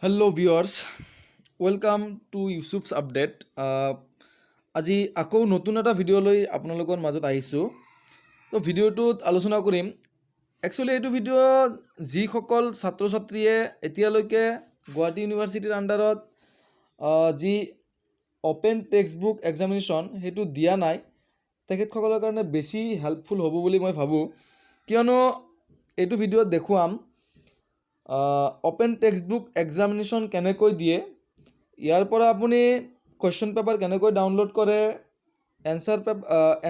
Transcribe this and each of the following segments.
Hello' viewers welcome to ইউচুফছ update. আজি আকৌ নতুন এটা ভিডিঅ' লৈ আপোনালোকৰ মাজত আহিছোঁ। তো ভিডিঅ'টোত আলোচনা কৰিম একচুৱেলি এইটো ভিডিঅ' যিসকল ছাত্ৰ ছাত্ৰীয়ে এতিয়ালৈকে গুৱাহাটী ইউনিভাৰ্চিটিৰ আণ্ডাৰত যি অ'পেন টেক্সট বুক এক্সামিনেশ্যন সেইটো দিয়া নাই তেখেতসকলৰ কাৰণে বেছি হেল্পফুল হ'ব বুলি মই ভাবোঁ, কিয়নো এইটো ভিডিঅ'ত দেখুৱাম অ'পেন টেক্সট বুক এক্সামিনেশ্যন কেনেকৈ দিয়ে, ইয়াৰ পৰা আপুনি কুৱেশ্যন পেপাৰ কেনেকৈ ডাউনলোড কৰে,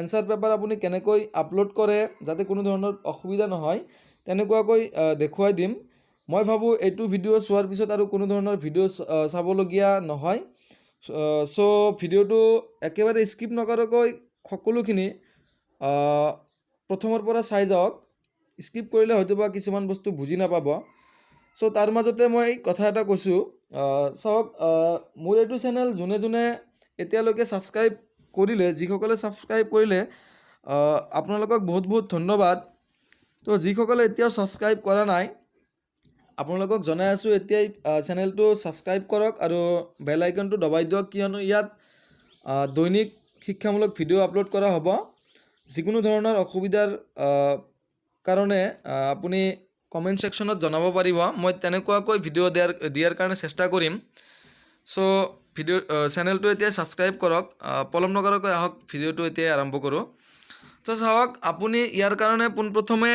এনচাৰ পেপাৰ আপুনি কেনেকৈ আপলোড কৰে যাতে কোনো ধৰণৰ অসুবিধা নহয় তেনেকুৱাকৈ দেখুৱাই দিম। মই ভাবোঁ এইটো ভিডিঅ' চোৱাৰ পিছত আৰু কোনো ধৰণৰ ভিডিঅ' চাবলগীয়া নহয়। চ' ভিডিঅ'টো একেবাৰে স্কিপ নকৰাকৈ সকলোখিনি প্ৰথমৰ পৰা চাই যাওক। স্কিপ কৰিলে হয়তো বা কিছুমান বস্তু বুজি নাপাব। চ' তাৰ মাজতে মই কথা এটা কৈছোঁ, চাওক, মোৰ এইটো চেনেল যোনে যোনে এতিয়ালৈকে ছাবস্ক্ৰাইব কৰিলে, যিসকলে ছাবস্ক্ৰাইব কৰিলে আপোনালোকক বহুত বহুত ধন্যবাদ। তো যিসকলে এতিয়াও ছাবস্ক্ৰাইব কৰা নাই আপোনালোকক জনাই আছোঁ এতিয়াই চেনেলটো ছাবস্ক্ৰাইব কৰক আৰু বেল আইকনটো দবাই দিয়ক, কিয়নো ইয়াত দৈনিক শিক্ষামূলক ভিডিঅ' আপলোড কৰা হ'ব। যিকোনো ধৰণৰ অসুবিধাৰ কাৰণে আপুনি কমেণ্ট ছেকশ্যনত জনাব পাৰিব, মই তেনেকুৱাকৈ ভিডিঅ' দিয়াৰ কাৰণে চেষ্টা কৰিম। চ' চেনেলটো এতিয়া ছাবস্ক্ৰাইব কৰক, পলম নকৰাকৈ আহক ভিডিঅ'টো এতিয়াই আৰম্ভ কৰোঁ। ত' চাওক, আপুনি ইয়াৰ কাৰণে পোনপ্ৰথমে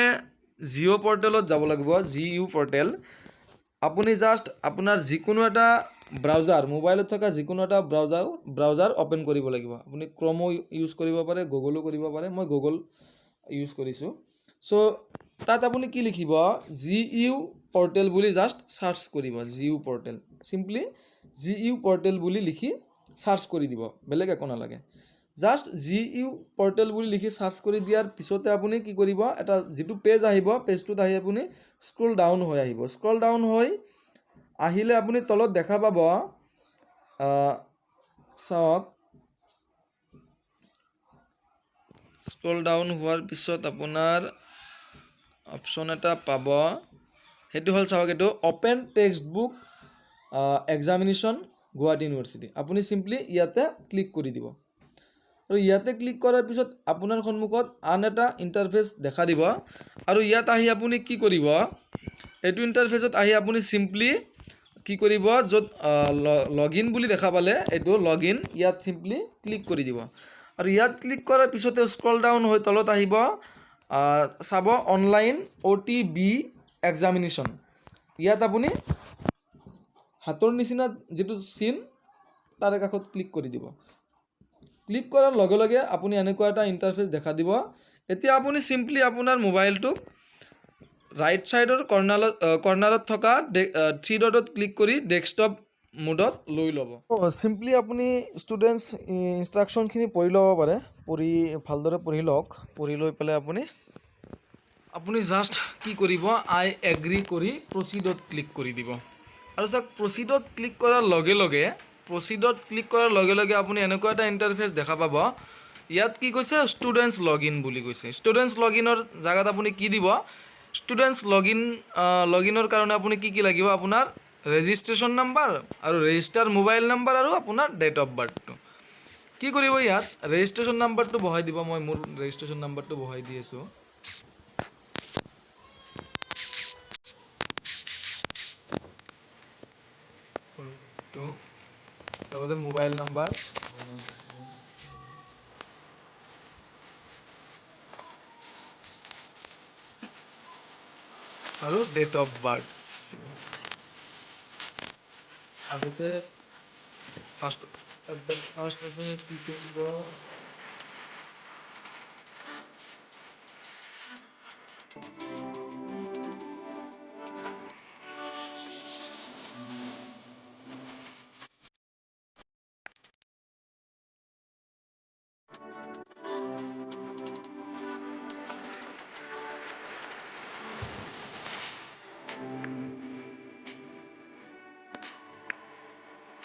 জিঅ' পৰ্টেলত যাব লাগিব। জিইউ পৰ্টেল আপুনি জাষ্ট আপোনাৰ যিকোনো এটা ব্ৰাউজাৰ, মোবাইলত থকা যিকোনো এটা ব্ৰাউজাৰ অ'পেন কৰিব লাগিব। আপুনি ক্ৰমো ইউজ কৰিব পাৰে, গুগলো কৰিব পাৰে, মই গুগল ইউজ কৰিছোঁ। চ' তাত আপুনি কি লিখিব, জিইউ পৰ্টেল বুলি জাষ্ট চাৰ্চ কৰিব। GU portal, simply GU portal বুলি লিখি চাৰ্চ কৰি দিব, বেলেগ একো নালাগে। জাষ্ট জিইউ পৰ্টেল বুলি লিখি চাৰ্চ কৰি দিয়াৰ পিছতে আপুনি কি কৰিব, এটা যিটো পেজ আহিব, পেজটোত আহি আপুনি স্ক্ৰল ডাউন হৈ আহিব। স্ক্ৰল ডাউন হৈ আহিলে আপুনি তলত দেখা পাব, চাওক, স্ক্ৰল ডাউন হোৱাৰ পিছত আপোনাৰ অপশ্যন এটা পাব, সেইটো হ'ল, চাওক, এইটো open text book examination Guwahati university. আপুনি চিম্পলি ইয়াতে ক্লিক কৰি দিব আৰু ইয়াতে ক্লিক কৰাৰ পিছত আপোনাৰ সন্মুখত আন এটা ইণ্টাৰফেচ দেখা দিব। আৰু ইয়াত আহি আপুনি কি কৰিব, এইটো ইণ্টাৰফেচত আহি আপুনি চিম্পলি কি কৰিব, য'ত লগ ইন বুলি দেখা পালে এইটো লগ ইন, ইয়াত চিম্পলি ক্লিক কৰি দিব। আৰু ইয়াত ক্লিক কৰাৰ পিছতে স্ক্ৰল ডাউন হৈ তলত আহিব, চাব অনলাইন OTB এক্সামিনেশ্যন। ইয়াত আপুনি হাতৰ নিচিনা যিটো চিন তাৰে কাষত ক্লিক কৰি দিব। ক্লিক কৰাৰ লগে লগে আপুনি এনেকুৱা এটা ইণ্টাৰফেচ দেখা দিব। এতিয়া আপুনি চিম্পলি আপোনাৰ মোবাইলটোক ৰাইট ছাইডৰ কৰ্নাৰত থকা 3 ডটত ক্লিক কৰি ডেস্কটপ মোডত লৈ ল'ব। চিম্পলি আপুনি ষ্টুডেণ্টছ ইনষ্ট্ৰাকশ্যনখিনি পঢ়ি ল'ব পাৰে, ভালদৰে পঢ়ি লওক। পঢ়ি লৈ পেলাই আপুনি জাষ্ট কি কৰিব, আই এগ্ৰি কৰি প্ৰচিডত ক্লিক কৰি দিব। আৰু চাওক, প্ৰচিডত ক্লিক কৰাৰ লগে লগে আপুনি এনেকুৱা এটা ইণ্টাৰফেচ দেখা পাব। ইয়াত কি কৈছে, ষ্টুডেণ্টছ লগ ইন বুলি কৈছে। ষ্টুডেণ্টছ লগ ইনৰ জেগাত আপুনি কি দিব, ষ্টুডেণ্টছ লগ ইনৰ কাৰণে আপুনি কি লাগিব, আপোনাৰ ৰেজিষ্ট্ৰেশ্যন নাম্বাৰ আৰু ৰেজিষ্টাৰ মোবাইল নাম্বাৰ আৰু আপোনাৰ ডেট অফ বাৰ্থটো। কি কৰিব, ইয়াত ৰেজিষ্ট্ৰেশ্যন নাম্বাৰটো বহাই দিব। মই মোৰ ৰেজিষ্ট্ৰেশ্যন নাম্বাৰটো বহাই দি আছোঁ। লগতে মোবাইল নাম্বাৰ আৰু ডেট অফ বাৰ্থ। আগতে ফাৰ্ষ্ট কি কৰিব,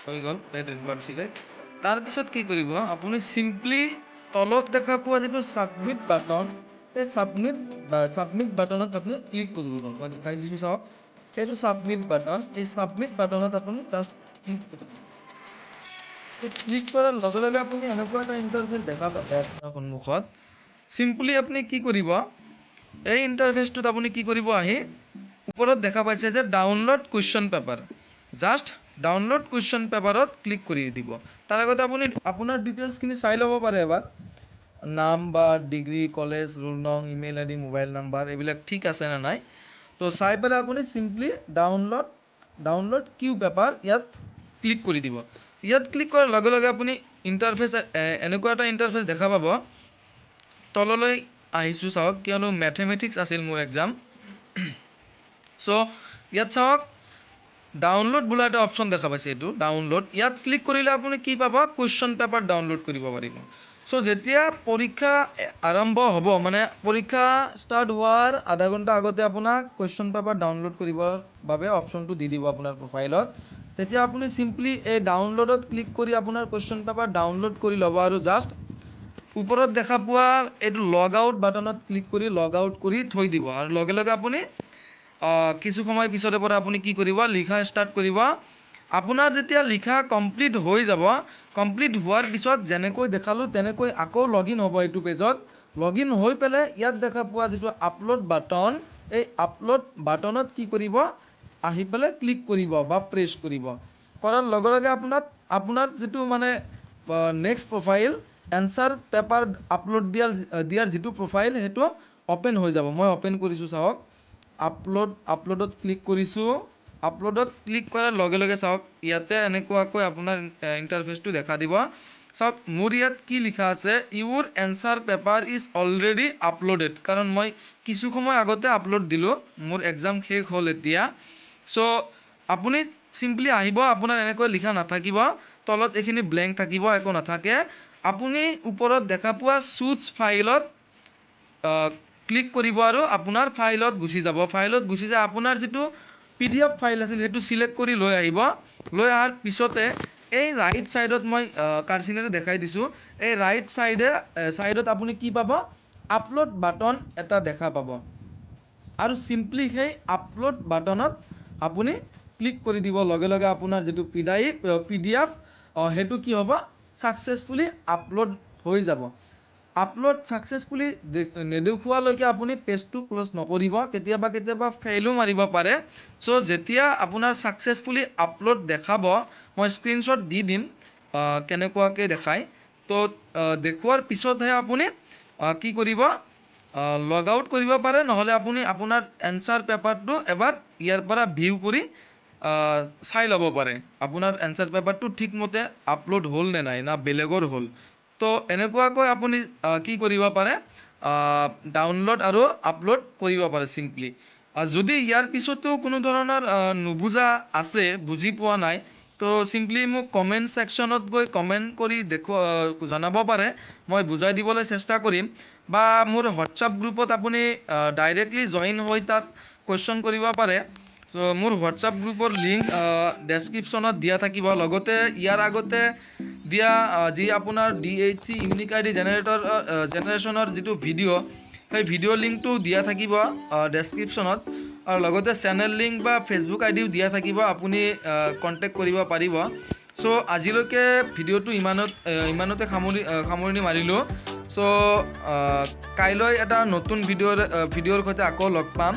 হৈ গ'ল ডেট অফ বাৰ্থ চিলেক্ট। তাৰপিছত কি কৰিব, আপুনি চিম্পলি তলত দেখা পোৱা যিটো ছাবমিট বাটন, এই ছাবমিট বাটনত আপুনি ক্লিক কৰিব। মই দেখাই দিছোঁ, চাওক, এইটো সাবমিট বাটন, এই সাবমিট বাটনত আপুনি জাষ্ট ক্লিক কৰিব। ক্লিক কৰাৰ লগে লগে আপুনি এনেকুৱা এটা ইণ্টাৰফেচ দেখা পাব আপোনাৰ সন্মুখত। চিম্পলি আপুনি কি কৰিব, এই ইণ্টাৰফেচটোত আপুনি কি কৰিব, আহি ওপৰত দেখা পাইছে যে download question paper, just download question পেপাৰত ক্লিক কৰি দিব। তাৰ আগতে আপুনি আপোনাৰ ডিটেইলছখিনি চাই ল'ব পাৰে এবাৰ, নাম বা ডিগ্ৰী, কলেজ, ৰোল নং, ইমেইল আইডি, মোবাইল নাম্বাৰ এইবিলাক ঠিক আছে নে নাই। তো চাই পেলাই আপুনি চিম্পলি ডাউনলোড কিউ পেপাৰ ইয়াত ক্লিক কৰি দিব। ইয়াত ক্লিক কৰাৰ লগে লগে আপুনি ইণ্টাৰফেচ এনেকুৱা এটা ইণ্টাৰফেচ দেখা পাব। তললৈ আহিছোঁ চাওক, কিয়নো মেথমেটিক্স আছিল মোৰ এক্সাম। চ' ইয়াত চাওক ডাউনলোড বোলা এটা অপশ্যন দেখা পাইছে, এইটো ডাউনলোড। ইয়াত ক্লিক কৰিলে আপুনি কি পাব, কুৱেশ্যন পেপাৰ ডাউনলোড কৰিব পাৰিব। চ' যেতিয়া পৰীক্ষা আৰম্ভ হ'ব, মানে পৰীক্ষা ষ্টাৰ্ট হোৱাৰ আধা ঘণ্টা আগতে আপোনাক কুৱেশ্যন পেপাৰ ডাউনলোড কৰিবৰ বাবে অপশ্যনটো দি দিব আপোনাৰ প্ৰফাইলত। তেতিয়া আপুনি চিম্পলি এই ডাউনলোডত ক্লিক কৰি আপোনাৰ কুৱেশ্যন পেপাৰ ডাউনলোড কৰি ল'ব আৰু জাষ্ট ওপৰত দেখা পোৱা এইটো লগ আউট বাটনত ক্লিক কৰি লগ আউট কৰি থৈ দিব। আৰু লগে লগে আপুনি কিছু সময় পিছৰে পৰা আপুনি কি কৰিব, লিখা ষ্টাৰ্ট কৰিব। আপোনাৰ যেতিয়া লিখা কমপ্লিট হৈ যাব, কমপ্লিট হোৱাৰ পিছত যেনেকৈ দেখালোঁ তেনেকৈ আকৌ লগ ইন হ'ব এইটো পেজত। লগ ইন হৈ পেলাই ইয়াত দেখা পোৱা যিটো আপলোড বাটন, এই আপলোড বাটনত কি কৰিব, আহি পেলাই ক্লিক কৰিব বা প্ৰেছ কৰিব। কৰাৰ লগে লগে আপোনাৰ যিটো মানে next profile, answer paper upload দিয়াৰ যিটো প্ৰফাইল, সেইটো অ'পেন হৈ যাব। মই অ'পেন কৰিছোঁ চাওক, আপলোডত ক্লিক কৰিছোঁ। আপলোডত ক্লিক কৰাৰ লগে লগে চাওক ইয়াতে এনেকুৱাকৈ আপোনাৰ ইণ্টাৰফেচটো দেখা দিব। চাওক মোৰ ইয়াত কি লিখা আছে, your answer paper is already uploaded, কাৰণ মই কিছু সময় আগতে আপলোড দিলোঁ, মোৰ এক্সাম শেষ হ'ল এতিয়া। চ' আপুনি চিম্পলি আহিব, আপোনাৰ এনেকৈ লিখা নাথাকিব, তলত এইখিনি ব্লেংক থাকিব, একো নাথাকে। আপুনি ওপৰত দেখা পোৱা চুজ ফাইলত ক্লিক কৰিব আৰু আপোনাৰ ফাইলত গুচি যাব। ফাইলত গুচি যায় আপোনাৰ যিটো PDF ফাইল আছিল সেইটো চিলেক্ট কৰি লৈ আহিব। লৈ অহাৰ পিছতে এই ৰাইট ছাইডত মই কাৰ্চিনেৰে দেখাই দিছোঁ, এই ৰাইট ছাইডত আপুনি কি পাব, আপলোড বাটন এটা দেখা পাব। আৰু চিম্পলি সেই আপলোড বাটনত আপুনি ক্লিক কৰি দিব। লগে লগে আপোনাৰ যিটো PDF সেইটো কি হ'ব, ছাকচেছফুলি আপলোড হৈ যাব। আপলোড ছাকচেছফুলি নেদেখুৱালৈকে আপুনি পেজটো ক্ল'জ নকৰিব, কেতিয়াবা ফেইলো মাৰিব পাৰে। চ' যেতিয়া আপোনাৰ ছাকচেছফুলি আপলোড দেখাব, মই স্ক্ৰীনশ্বট দি দিম কেনেকুৱাকৈ দেখায়। তো দেখুৱাৰ পিছতহে আপুনি কি কৰিব, লগ আউট কৰিব পাৰে, নহ'লে আপুনি আপোনাৰ এনচাৰ পেপাৰটো এবাৰ ইয়াৰ পৰা ভিউ কৰি চাই ল'ব পাৰে, আপোনাৰ এনচাৰ পেপাৰটো ঠিকমতে আপলোড হ'ল নে নাই, না বেলেগৰ হ'ল। তো এনেকুৱাকৈ আপুনি কি কৰিব পাৰে, ডাউনলোড আৰু আপলোড কৰিব পাৰে চিম্পলি। যদি ইয়াৰ পিছতো কোনো ধৰণৰ নুবুজা আছে, বুজি পোৱা নাই, তো চিম্পলি মোক কমেণ্ট ছেকশ্যনত গৈ কমেণ্ট কৰি জনাব পাৰে, মই বুজাই দিবলৈ চেষ্টা কৰিম। বা মোৰ হোৱাটছআপ গ্ৰুপত আপুনি ডাইৰেক্টলি জইন হৈ তাত কুৱেশ্যন কৰিব পাৰে। চ' মোৰ হোৱাটছআপ গ্ৰুপৰ লিংক ডেছক্ৰিপশ্যনত দিয়া থাকিব। লগতে ইয়াৰ আগতে দিয়া যি আপোনাৰ DHC ইউনিক ID জেনেৰেশ্যনৰ যিটো ভিডিঅ', সেই ভিডিঅ' লিংকটো দিয়া থাকিব ডেছক্ৰিপশ্যনত। আৰু লগতে চেনেল লিংক বা ফেচবুক আইডিও দিয়া থাকিব, আপুনি কণ্টেক্ট কৰিব পাৰিব। চ' আজিলৈকে ভিডিঅ'টো ইমানতে সামৰণি মাৰিলোঁ। চ' কাইলৈ এটা নতুন ভিডিঅ'ৰ সৈতে আকৌ লগ পাম।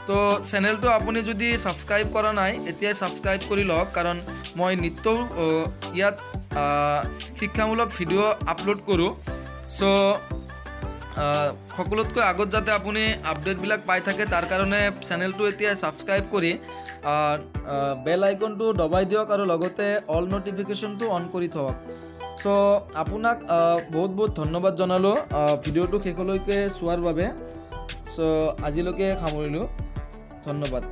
তো চেনেলটো আপুনি যদি ছাবস্ক্ৰাইব কৰা নাই, এতিয়াই ছাবস্ক্ৰাইব কৰি লওক, কাৰণ মই নিতৌ ইয়াত শিক্ষামূলক ভিডিঅ' আপলোড কৰোঁ। চ' সকলোতকৈ আগত যাতে আপুনি আপডেটবিলাক পাই থাকে, তাৰ কাৰণে চেনেলটো এতিয়া ছাবস্ক্ৰাইব কৰি বেল আইকনটো দবাই দিয়ক আৰু লগতে অল ন'টিফিকেশ্যনটো অন কৰি থওক। চ' আপোনাক বহুত ধন্যবাদ জনালোঁ ভিডিঅ'টো শেষলৈকে চোৱাৰ বাবে। চ' আজিলৈকে সামৰিলোঁ, ধন্যবাদ।